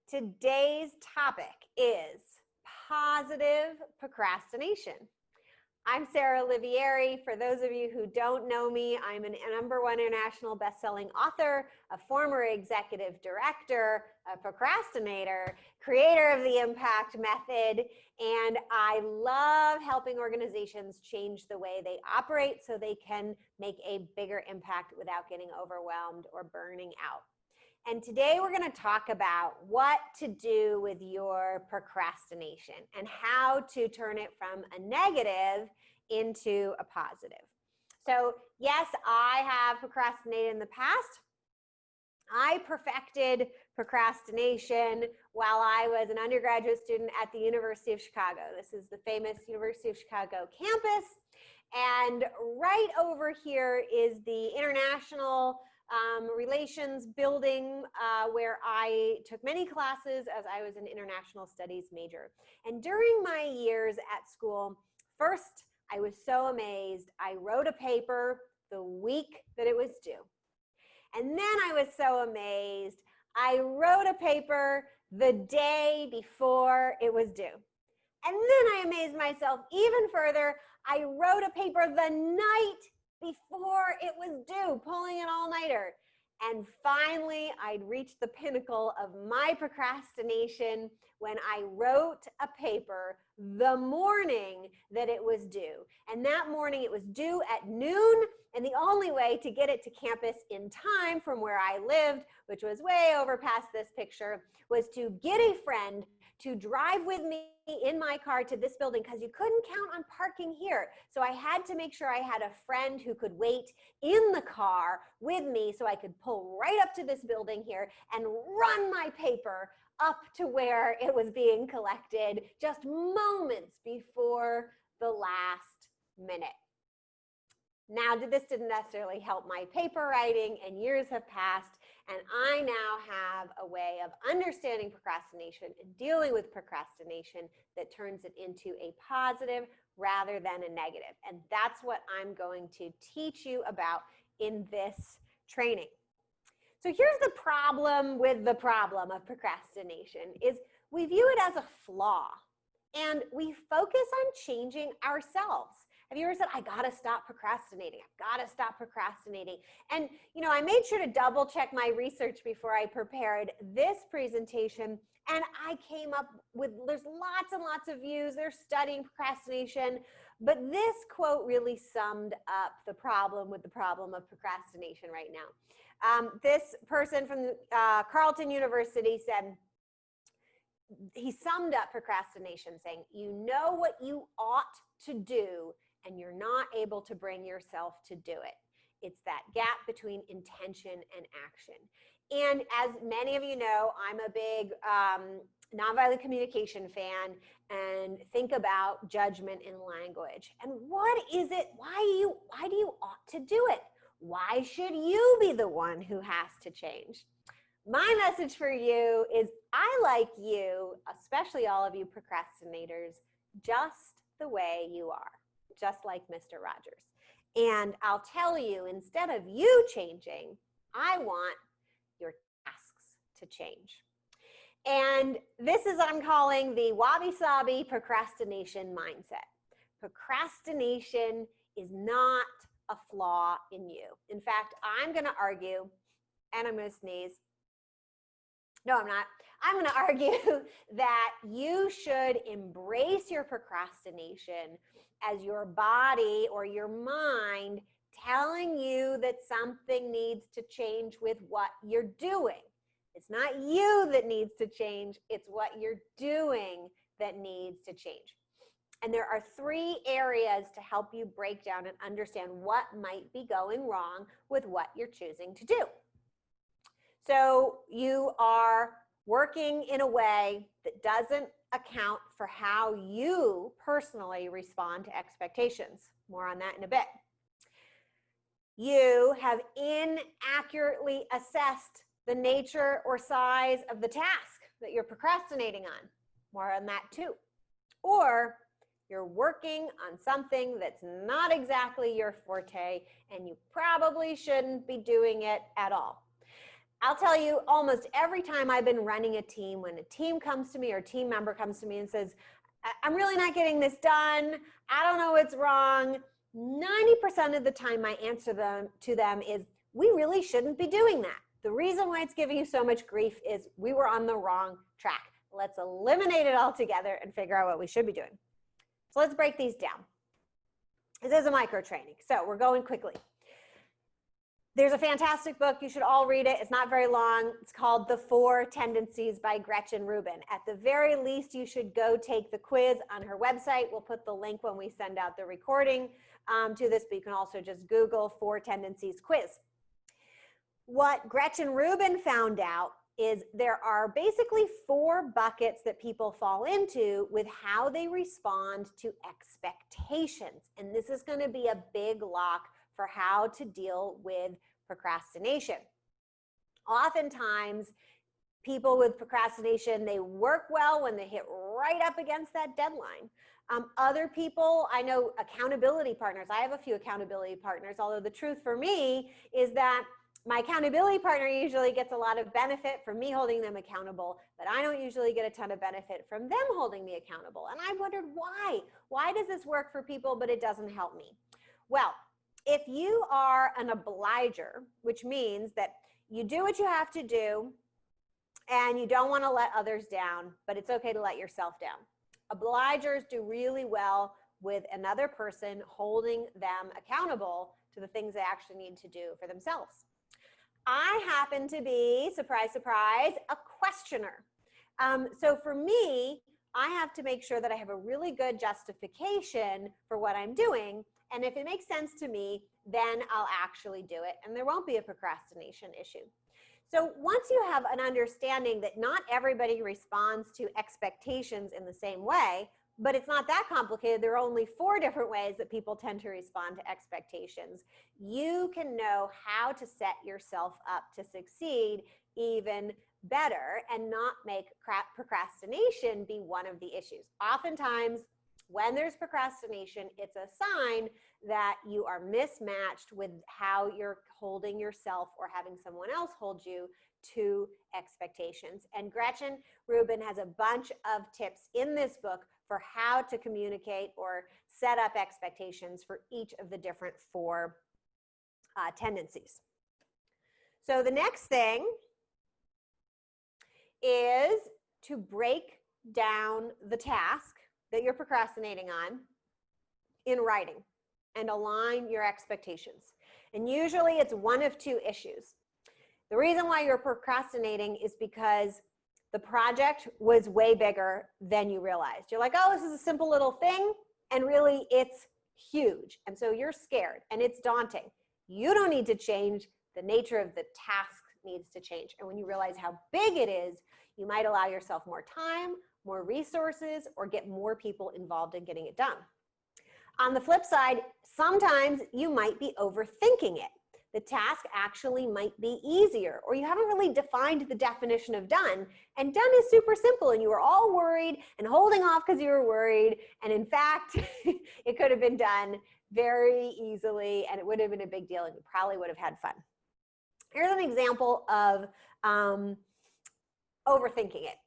Today's topic is positive procrastination. I'm Sarah Olivieri. For those of you who don't know me, I'm a #1 international best-selling author, a former executive director, a procrastinator, creator of the Impact Method, and I love helping organizations change the way they operate so they can make a bigger impact without getting overwhelmed or burning out. And today we're going to talk about what to do with your procrastination and how to turn it from a negative into a positive. So yes, I have procrastinated in the past. I perfected procrastination while I was an undergraduate student at the University of Chicago. This is the famous University of Chicago campus. And right over here is the International Relations building where I took many classes as I was an international studies major. And during my years at school, first, I was so amazed. I wrote a paper the week that it was due. And then I was so amazed. I wrote a paper the day before it was due. And then I amazed myself even further. I wrote a paper the night before it was due, pulling an all-nighter. And finally, I'd reached the pinnacle of my procrastination when I wrote a paper the morning that it was due. And that morning it was due at noon, and the only way to get it to campus in time from where I lived, which was way over past this picture, was to get a friend to drive with me in my car to this building because you couldn't count on parking here. So I had to make sure I had a friend who could wait in the car with me so I could pull right up to this building here and run my paper up to where it was being collected just moments before the last minute. Now, this didn't necessarily help my paper writing, and years have passed, and I now have a way of understanding procrastination and dealing with procrastination that turns it into a positive rather than a negative. And that's what I'm going to teach you about in this training. So here's the problem with the problem of procrastination is we view it as a flaw, and we focus on changing ourselves. Have you ever said, I gotta stop procrastinating, I gotta stop procrastinating? And I made sure to double check my research before I prepared this presentation, and I came up with, there's lots and lots of views, they're studying procrastination, but this quote really summed up the problem with the problem of procrastination right now. This person from Carleton University said, he summed up procrastination saying, you know what you ought to do, and you're not able to bring yourself to do it. It's that gap between intention and action. And as many of you know, I'm a big nonviolent communication fan and think about judgment in language. And what is it? Why do you ought to do it? Why should you be the one who has to change? My message for you is I like you, especially all of you procrastinators, just the way you are. Just like Mr. Rogers. And I'll tell you, instead of you changing, I want your tasks to change. And this is what I'm calling the wabi-sabi procrastination mindset. Procrastination is not a flaw in you. In fact, I'm going to argue, and I'm going to sneeze. No, I'm not. I'm going to argue that you should embrace your procrastination as your body or your mind telling you that something needs to change with what you're doing. It's not you that needs to change. It's what you're doing that needs to change. And there are 3 areas to help you break down and understand what might be going wrong with what you're choosing to do. So you are working in a way that doesn't account for how you personally respond to expectations. More on that in a bit. You have inaccurately assessed the nature or size of the task that you're procrastinating on. More on that too. Or you're working on something that's not exactly your forte and you probably shouldn't be doing it at all. I'll tell you, almost every time I've been running a team, when a team comes to me or a team member comes to me and says, I'm really not getting this done, I don't know what's wrong, 90% of the time my answer to them is, we really shouldn't be doing that. The reason why it's giving you so much grief is we were on the wrong track. Let's eliminate it altogether and figure out what we should be doing. So let's break these down. This is a micro training, so we're going quickly. There's a fantastic book. You should all read it. It's not very long. It's called The Four Tendencies by Gretchen Rubin. At the very least, you should go take the quiz on her website. We'll put the link when we send out the recording to this, but you can also just Google Four Tendencies quiz. What Gretchen Rubin found out is there are basically 4 buckets that people fall into with how they respond to expectations. And this is going to be a big lock for how to deal with procrastination. Oftentimes, people with procrastination, they work well when they hit right up against that deadline. Other people, I know accountability partners. I have a few accountability partners, although the truth for me is that my accountability partner usually gets a lot of benefit from me holding them accountable, but I don't usually get a ton of benefit from them holding me accountable. And I wondered why. Why does this work for people, but it doesn't help me? Well, if you are an obliger, which means that you do what you have to do and you don't want to let others down, but it's okay to let yourself down. Obligers do really well with another person holding them accountable to the things they actually need to do for themselves. I happen to be, surprise, surprise, a questioner. So for me, I have to make sure that I have a really good justification for what I'm doing. And if it makes sense to me, then I'll actually do it. And there won't be a procrastination issue. So once you have an understanding that not everybody responds to expectations in the same way, but it's not that complicated, there are only 4 different ways that people tend to respond to expectations, you can know how to set yourself up to succeed even better and not make procrastination be one of the issues. Oftentimes, when there's procrastination, it's a sign that you are mismatched with how you're holding yourself or having someone else hold you to expectations. And Gretchen Rubin has a bunch of tips in this book for how to communicate or set up expectations for each of the different 4 tendencies. So the next thing is to break down the task that you're procrastinating on in writing and align your expectations. And usually it's one of 2 issues. The reason why you're procrastinating is because the project was way bigger than you realized. You're like, oh, this is a simple little thing, and really it's huge. And so you're scared and it's daunting. You don't need to change. The nature of the task needs to change. And when you realize how big it is, you might allow yourself more time, more resources, or get more people involved in getting it done. On the flip side, sometimes you might be overthinking it. The task actually might be easier, or you haven't really defined the definition of done, and done is super simple, and you were all worried and holding off because you were worried, and in fact, it could have been done very easily, and it would have been a big deal, and you probably would have had fun. Here's an example of overthinking it.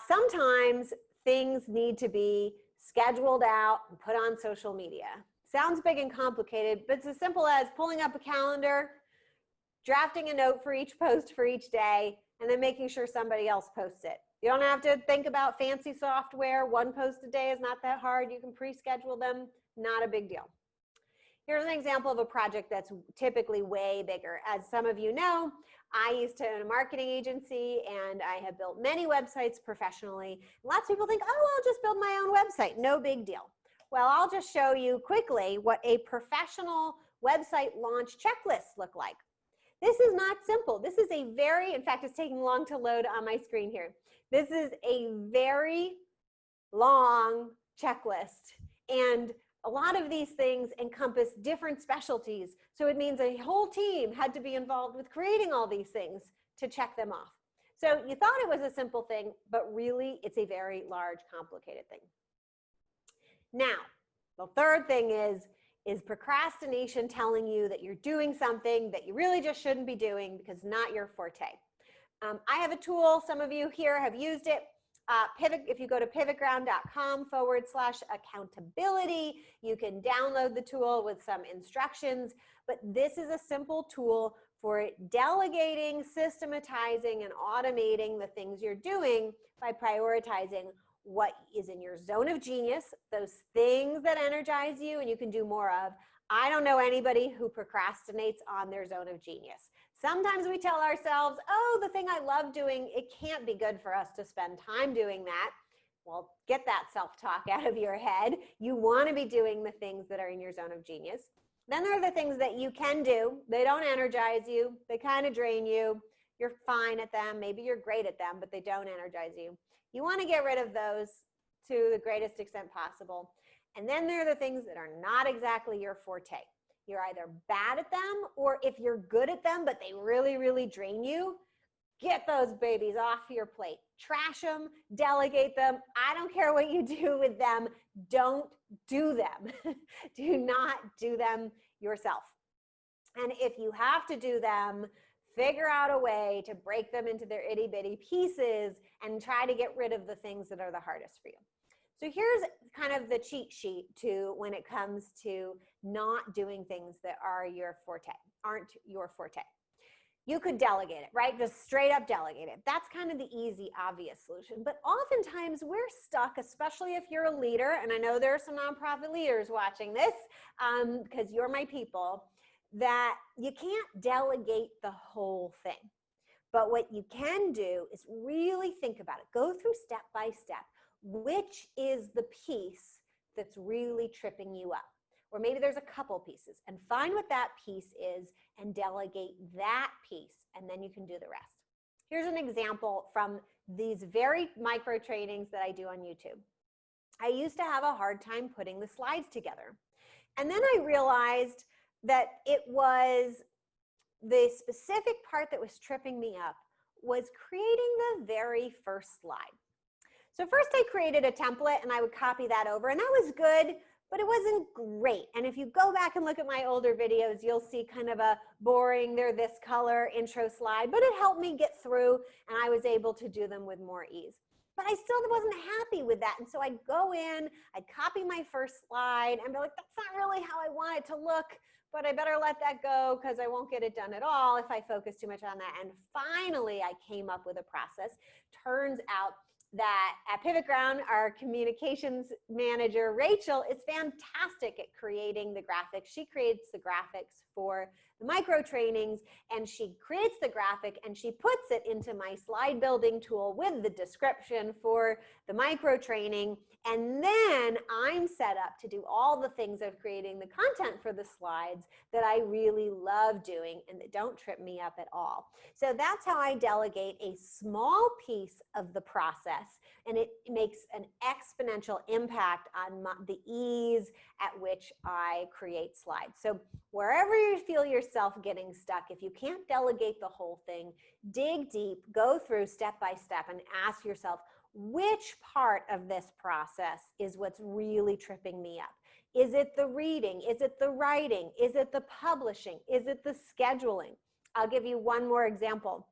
Sometimes things need to be scheduled out and put on social media. Sounds big and complicated, but it's as simple as pulling up a calendar, drafting a note for each post for each day, and then making sure somebody else posts it. You don't have to think about fancy software. 1 post a day is not that hard. You can pre-schedule them, not a big deal. Here's an example of a project that's typically way bigger. As some of you know, I used to own a marketing agency and I have built many websites professionally. Lots of people think, oh, I'll just build my own website. No big deal. Well, I'll just show you quickly what a professional website launch checklist look like. This is not simple. This is a very, in fact, it's taking long to load on my screen here. This is a very long checklist, and a lot of these things encompass different specialties. So it means a whole team had to be involved with creating all these things to check them off. So you thought it was a simple thing, but really it's a very large, complicated thing. Now, the third thing is Is procrastination telling you that you're doing something that you really just shouldn't be doing because it's not your forte? I have a tool. Some of you here have used it. If you go to pivotground.com/accountability, you can download the tool with some instructions. But this is a simple tool for delegating, systematizing, and automating the things you're doing by prioritizing what is in your zone of genius, those things that energize you and you can do more of. I don't know anybody who procrastinates on their zone of genius. Sometimes we tell ourselves, oh, the thing I love doing, it can't be good for us to spend time doing that. Well, get that self-talk out of your head. You want to be doing the things that are in your zone of genius. Then there are the things that you can do. They don't energize you. They kind of drain you. You're fine at them. Maybe you're great at them, but they don't energize you. You want to get rid of those to the greatest extent possible. And then there are the things that are not exactly your forte. You're either bad at them, or if you're good at them, but they really, really drain you, get those babies off your plate. Trash them, delegate them. I don't care what you do with them. Don't do them. Do not do them yourself. And if you have to do them, figure out a way to break them into their itty bitty pieces and try to get rid of the things that are the hardest for you. So here's kind of the cheat sheet to when it comes to not doing things that are your forte, aren't your forte. You could delegate it, right? Just straight up delegate it. That's kind of the easy, obvious solution. But oftentimes we're stuck, especially if you're a leader, and I know there are some nonprofit leaders watching this because you're my people, that you can't delegate the whole thing. But what you can do is really think about it. Go through step by step. Which is the piece that's really tripping you up? Or maybe there's a couple pieces, and find what that piece is and delegate that piece, and then you can do the rest. Here's an example from these very micro trainings that I do on YouTube. I used to have a hard time putting the slides together. And then I realized that it was the specific part that was tripping me up was creating the very first slide. So first I created a template and I would copy that over, and that was good, but it wasn't great. And if you go back and look at my older videos, you'll see kind of a boring, they're this color intro slide, but it helped me get through and I was able to do them with more ease. But I still wasn't happy with that. And so I'd go in, I'd copy my first slide and be like, that's not really how I want it to look, but I better let that go because I won't get it done at all if I focus too much on that. And finally, I came up with a process. Turns out that at PivotGround, our communications manager, Rachel, is fantastic at creating the graphics. She creates the graphics for the micro trainings, and she creates the graphic and she puts it into my slide building tool with the description for the micro training. And then I'm set up to do all the things of creating the content for the slides that I really love doing and that don't trip me up at all. So that's how I delegate a small piece of the process, and it makes an exponential impact on the ease at which I create slides. So wherever you feel yourself getting stuck, if you can't delegate the whole thing, dig deep, go through step by step and ask yourself, which part of this process is what's really tripping me up? Is it the reading? Is it the writing? Is it the publishing? Is it the scheduling? I'll give you one more example.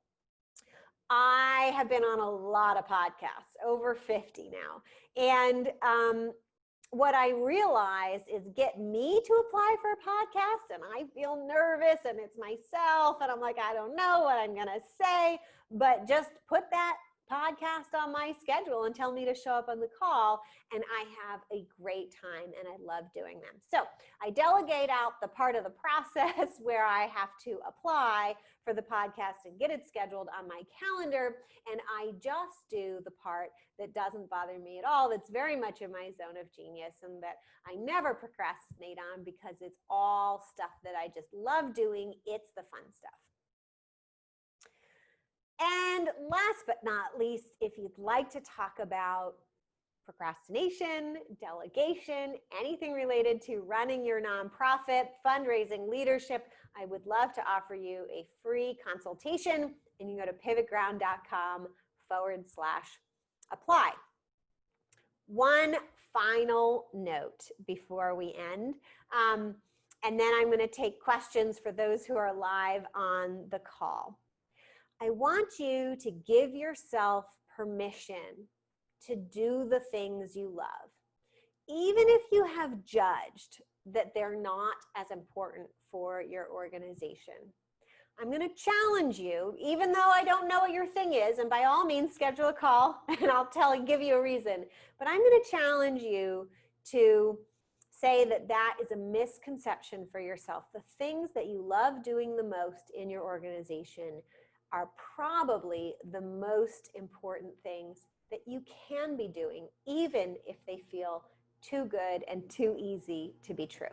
I have been on a lot of podcasts, over 50 now. And what I realized is get me to apply for a podcast and I feel nervous and it's myself and I'm like, I don't know what I'm going to say, but just put that podcast on my schedule and tell me to show up on the call, and I have a great time and I love doing them. So I delegate out the part of the process where I have to apply for the podcast and get it scheduled on my calendar, and I just do the part that doesn't bother me at all, that's very much in my zone of genius and that I never procrastinate on because it's all stuff that I just love doing. It's the fun stuff. And last but not least, if you'd like to talk about procrastination, delegation, anything related to running your nonprofit, fundraising, leadership, I would love to offer you a free consultation, and you can go to pivotground.com/apply. One final note before we end, and then I'm going to take questions for those who are live on the call. I want you to give yourself permission to do the things you love, even if you have judged that they're not as important for your organization. I'm going to challenge you, even though I don't know what your thing is, and by all means schedule a call and I'll give you a reason, but I'm going to challenge you to say that that is a misconception for yourself. The things that you love doing the most in your organization are probably the most important things that you can be doing, even if they feel too good and too easy to be true.